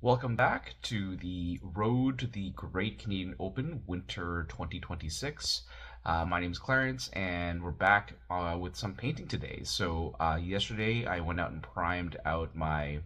Welcome back to the Road to the Great Canadian Open Winter 2026. My name is Clarence, and we're back with some painting today. Yesterday I went out and primed out my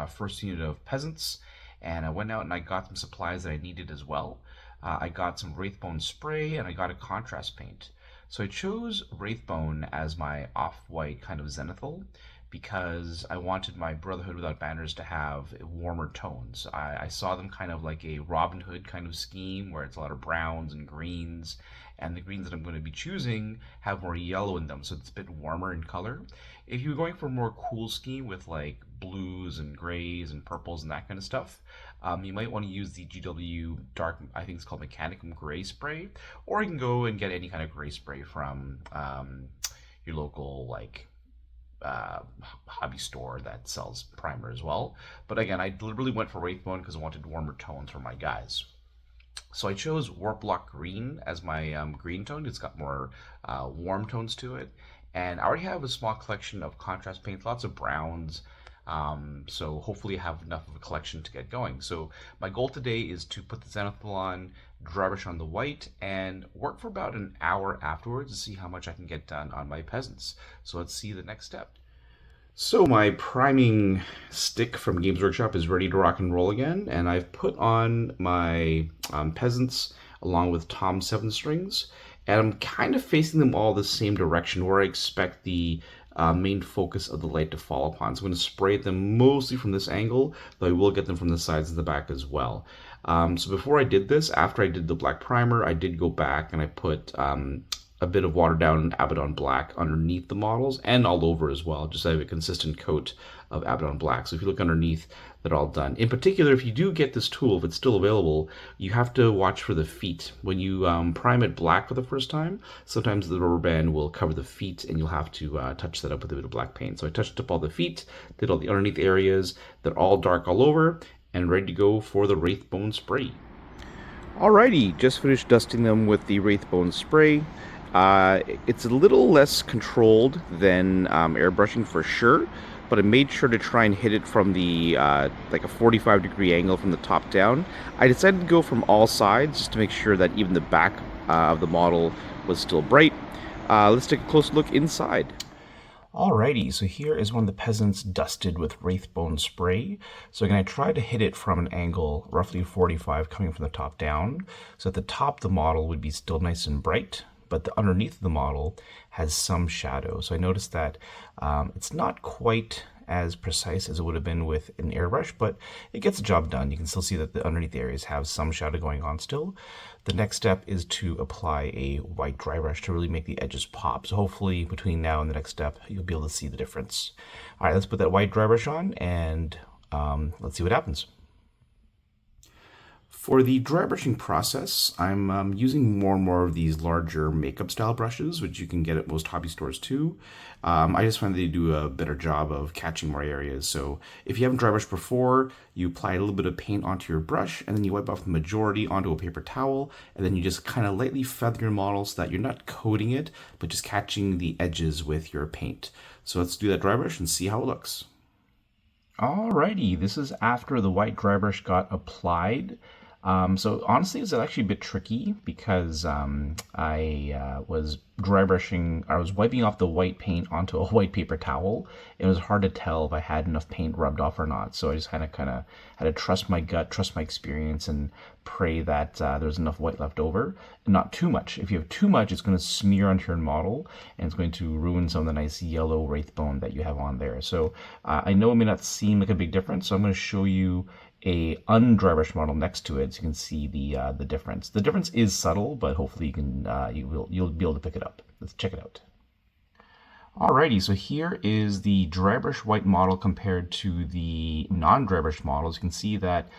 first unit of Peasants, and I went out and I got some supplies that I needed as well. I got some Wraithbone spray, and I got a contrast paint. So I chose Wraithbone as my off-white kind of zenithal because I wanted my Brotherhood Without Banners to have warmer tones. I saw them kind of like a Robin Hood kind of scheme where it's a lot of browns and greens, and the greens that I'm going to be choosing have more yellow in them, so it's a bit warmer in color. If you're going for a more cool scheme with like blues and grays and purples and that kind of stuff, you might want to use the GW Dark, I think it's called Mechanicum Gray Spray, or you can go and get any kind of gray spray from your local hobby store that sells primer as well. But again, I deliberately went for Wraithbone because I wanted warmer tones for my guys. So I chose Warp Block Green as my green tone. It's got more warm tones to it. And I already have a small collection of contrast paints, lots of browns. So hopefully I have enough of a collection to get going. So my goal today is to put the zenithal on, dry brush on the white, and work for about an hour afterwards to see how much I can get done on my Peasants. So let's see the next step. So my priming stick from Games Workshop is ready to rock and roll again, and I've put on my Peasants along with Tom's 7 strings, and I'm kind of facing them all the same direction where I expect the main focus of the light to fall upon. So I'm going to spray them mostly from this angle, though I will get them from the sides and the back as well. So before I did this, after I did the black primer, I did go back and I put a bit of watered down Abaddon Black underneath the models and all over as well, just so I have a consistent coat of Abaddon Black. So if you look underneath, they're all done. In particular, if you do get this tool, if it's still available, you have to watch for the feet. When you prime it black for the first time, sometimes the rubber band will cover the feet and you'll have to touch that up with a bit of black paint. So I touched up all the feet, did all the underneath areas. They're all dark all over and ready to go for the Wraithbone spray. Alrighty, just finished dusting them with the Wraithbone spray. It's a little less controlled than airbrushing for sure, but I made sure to try and hit it from the like a 45-degree angle from the top down. I decided to go from all sides just to make sure that even the back of the model was still bright. Let's take a close look inside. Alrighty, so here is one of the Peasants dusted with Wraithbone spray. So again, I tried to hit it from an angle roughly 45 coming from the top down. So at the top the model would be still nice and bright, but the underneath the model has some shadow. So I noticed that it's not quite as precise as it would have been with an airbrush, but it gets the job done. You can still see that the underneath areas have some shadow going on still. The next step is to apply a white dry brush to really make the edges pop. So hopefully between now and the next step, you'll be able to see the difference. All right, let's put that white dry brush on and let's see what happens. For the dry brushing process, I'm using more and more of these larger makeup style brushes, which you can get at most hobby stores too. I just find they do a better job of catching more areas. So if you haven't dry brushed before, you apply a little bit of paint onto your brush, and then you wipe off the majority onto a paper towel, and then you just kind of lightly feather your model so that you're not coating it, but just catching the edges with your paint. So let's do that dry brush and see how it looks. Alrighty, this is after the white dry brush got applied. So honestly, it was actually a bit tricky because I was dry brushing, I was wiping off the white paint onto a white paper towel. It was hard to tell if I had enough paint rubbed off or not. So I just kind of had to trust my gut, trust my experience, and pray that there's enough white left over and not too much. If you have too much, it's going to smear onto your model and it's going to ruin some of the nice yellow Wraithbone that you have on there. So I know it may not seem like a big difference, so I'm going to show you a undry brush model next to it so you can see the difference. The difference is subtle, but hopefully you can you'll be able to pick it up. Let's check it out. Alrighty, so here is the dry brush white model compared to the non-dry brush models. You can see that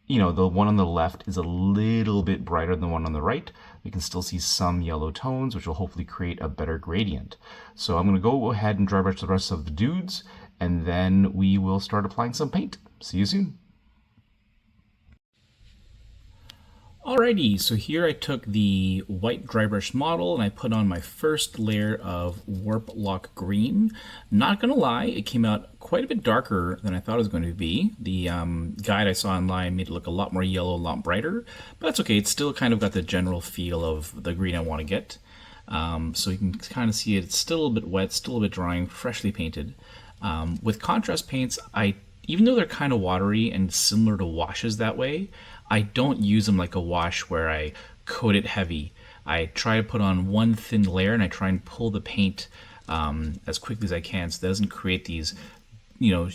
the one on the left is a little bit brighter than the one on the right. We can still see some yellow tones, which will hopefully create a better gradient. So I'm going to go ahead and dry brush the rest of the dudes, and then we will start applying some paint. See you soon. Alrighty, so here I took the white dry brush model and I put on my first layer of Warp Lock Green. Not gonna lie, it came out quite a bit darker than I thought it was going to be. The guide I saw online made it look a lot more yellow, a lot brighter, but that's okay. It's still kind of got the general feel of the green I want to get. So you can kind of see it's still a little bit wet, still a bit drying, freshly painted. With contrast paints, even though they're kind of watery and similar to washes that way, I don't use them like a wash where I coat it heavy. I try to put on one thin layer and I try and pull the paint as quickly as I can so that it doesn't create these, you know,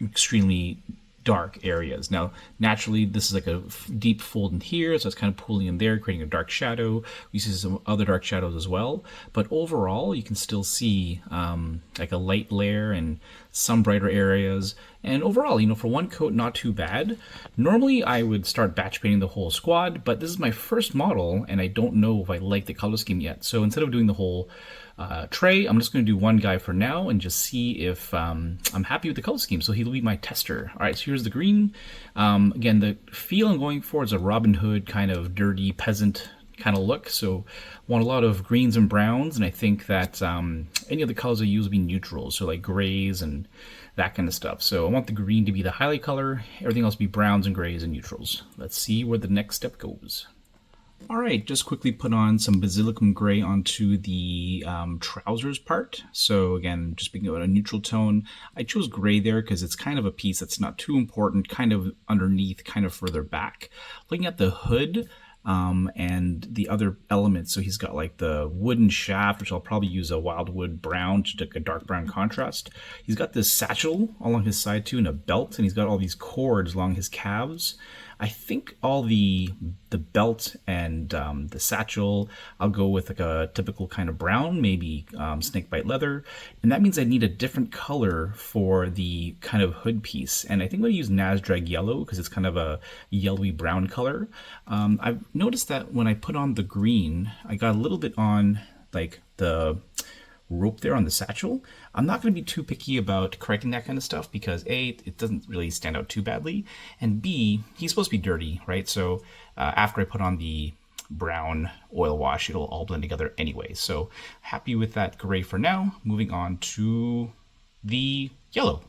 extremely dark areas. Now, naturally, this is like a deep fold in here, so it's kind of pulling in there, creating a dark shadow. We see some other dark shadows as well, but overall, you can still see like a light layer and some brighter areas. And overall, for one coat, not too bad. Normally, I would start batch painting the whole squad, but this is my first model, and I don't know if I like the color scheme yet. So instead of doing the whole tray, I'm just going to do one guy for now and just see if I'm happy with the color scheme. So he'll be my tester. All right, so here's the green. Again, the feel I'm going for is a Robin Hood kind of dirty peasant kind of look. So want a lot of greens and browns, and I think that any of the colors I use will be neutral, so like grays and that kind of stuff. So I want the green to be the highlight color, everything else to be browns and grays and neutrals. Let's see where the next step goes. All right, just quickly put on some basilicum gray onto the trousers part. So again, just speaking about a neutral tone, I chose gray there because it's kind of a piece that's not too important, kind of underneath, kind of further back. Looking at the hood, and the other elements. So he's got like the wooden shaft, which I'll probably use a wildwood brown to take a dark brown contrast. He's got this satchel along his side too, and a belt, and he's got all these cords along his calves. I think all the belt and the satchel, I'll go with like a typical kind of brown, maybe snakebite leather, and that means I need a different color for the kind of hood piece. And I think I'm going to use Nasdrag yellow because it's kind of a yellowy brown color. I've noticed that when I put on the green, I got a little bit on like the rope there on the satchel. I'm not going to be too picky about correcting that kind of stuff because A, it doesn't really stand out too badly, and B, he's supposed to be dirty, right? So after I put on the brown oil wash, it'll all blend together anyway. So happy with that gray for now. Moving on to the yellow.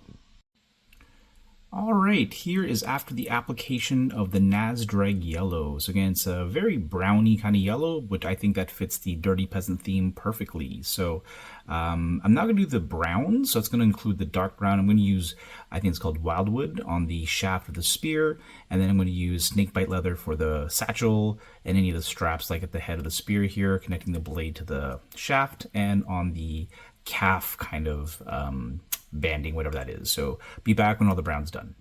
All right, here is after the application of the Nasdrag yellow. So again, it's a very browny kind of yellow, but I think that fits the dirty peasant theme perfectly. So I'm not going to do the brown, so it's going to include the dark brown. I'm going to use, I think it's called wildwood on the shaft of the spear, and then I'm going to use snakebite leather for the satchel and any of the straps like at the head of the spear here, connecting the blade to the shaft, and on the calf kind of banding, whatever that is. So be back when all the brown's done.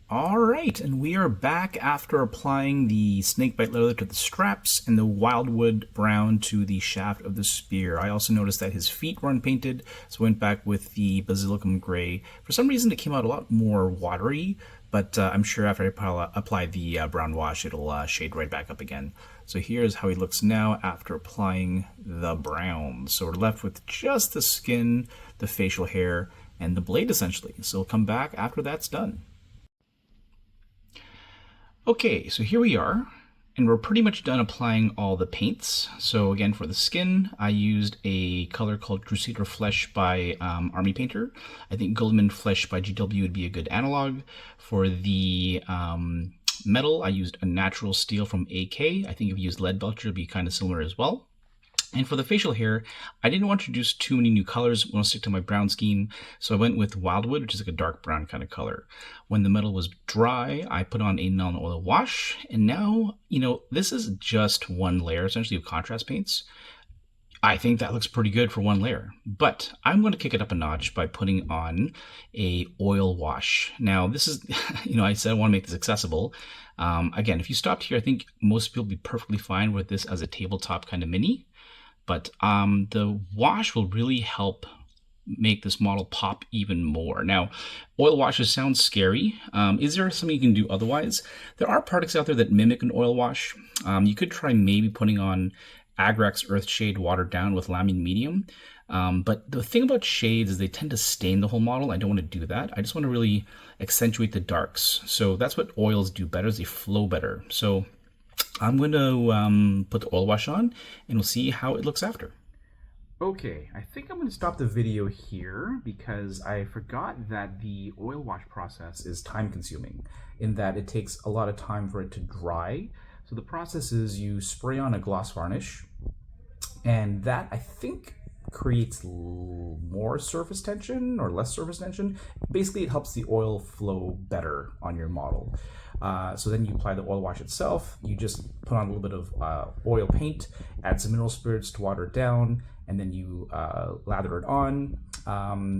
All right, and we are back after applying the snakebite leather to the straps and the wildwood brown to the shaft of the spear. I also noticed that his feet were unpainted, so I went back with the basilicum gray. For some reason, it came out a lot more watery, but I'm sure after I apply the brown wash, it'll shade right back up again. So here's how he looks now after applying the brown. So we're left with just the skin, the facial hair, and the blade essentially. So we'll come back after that's done. Okay, so here we are, and we're pretty much done applying all the paints. So again, for the skin, I used a color called Crusader Flesh by Army Painter. I think Goldman Flesh by GW would be a good analog. For the metal, I used a natural steel from AK. I think if you use Lead Belcher, it'd be kind of similar as well. And for the facial hair, I didn't want to introduce too many new colors. I want to stick to my brown scheme, so I went with Wildwood, which is like a dark brown kind of color. When the metal was dry, I put on a non-oil wash, and now, this is just one layer, essentially, of contrast paints. I think that looks pretty good for one layer, but I'm going to kick it up a notch by putting on a oil wash. Now, this is, I said I want to make this accessible. Again, if you stopped here, I think most people would be perfectly fine with this as a tabletop kind of mini. But the wash will really help make this model pop even more. Now, oil washes sound scary. Is there something you can do otherwise? There are products out there that mimic an oil wash. You could try maybe putting on Agrax Earthshade watered down with Lamine Medium. But the thing about shades is they tend to stain the whole model. I don't want to do that. I just want to really accentuate the darks. So that's what oils do better, is they flow better. So I'm going to put the oil wash on, and we'll see how it looks after. Okay, I think I'm going to stop the video here because I forgot that the oil wash process is time consuming in that it takes a lot of time for it to dry. So the process is you spray on a gloss varnish, and that I think creates more surface tension or less surface tension. Basically, it helps the oil flow better on your model. So then you apply the oil wash itself. You just put on a little bit of oil paint, add some mineral spirits to water it down, and then you lather it on.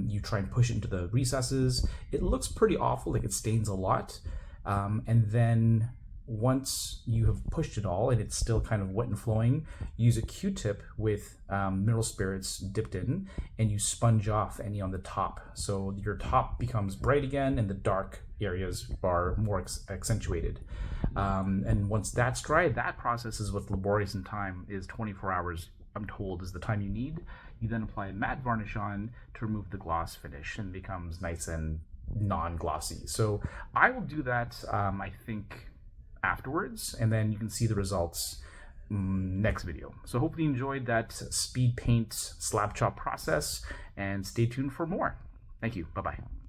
You try and push it into the recesses. It looks pretty awful, like it stains a lot. And then once you have pushed it all and it's still kind of wet and flowing, use a Q-tip with mineral spirits dipped in, and you sponge off any on the top. So your top becomes bright again and the dark areas are more accentuated. And once that's dry, that process is what's laborious in time, is 24 hours, I'm told, is the time you need. You then apply a matte varnish on to remove the gloss finish and it becomes nice and non-glossy. So I will do that, I think, afterwards, and then you can see the results next video. So hopefully you enjoyed that speed paint slap chop process, and stay tuned for more. Thank you. Bye-bye.